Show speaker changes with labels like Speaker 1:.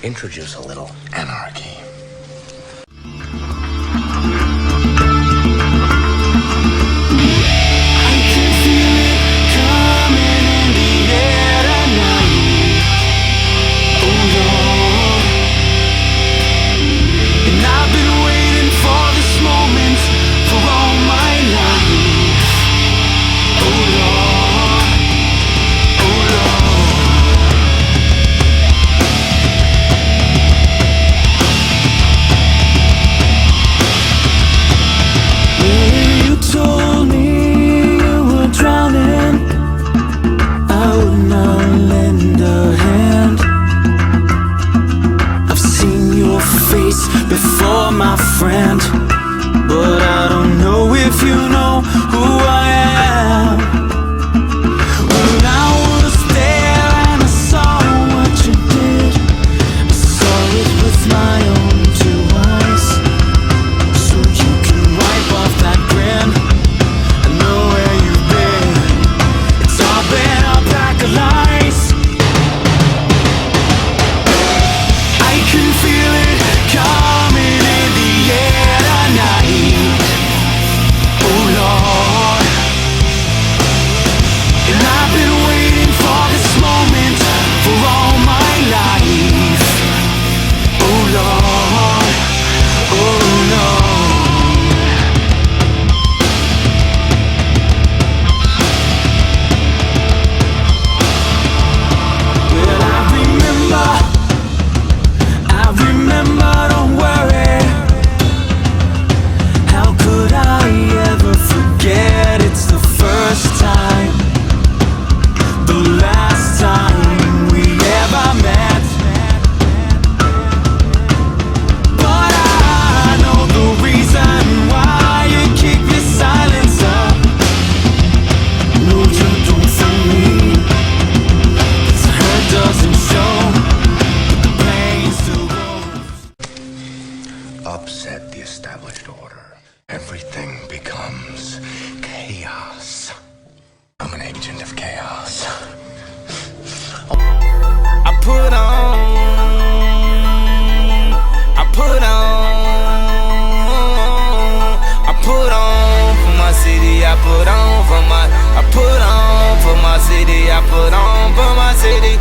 Speaker 1: introduce a little anarchy.
Speaker 2: Before, my friend, but I don't know if you know who I am. When I was there and I saw what you did, I saw it with my own two eyes. So you can wipe off that grin. I know where you've been. It's all been a pack of lies. I can feel it coming in the air tonight. Oh Lord, and I've been waiting for this moment for all my life. Oh Lord, oh Lord. Well, I remember, don't worry. How could I ever forget? It's the first time, the last time we ever met. But I know the reason why you keep your silence up. No, you don't for me. 'Cause the hurt doesn't show, but the pain still grows.
Speaker 1: Upset the established order. Everything becomes chaos. I'm an agent of chaos.
Speaker 2: I put on for my city, I put on for my city.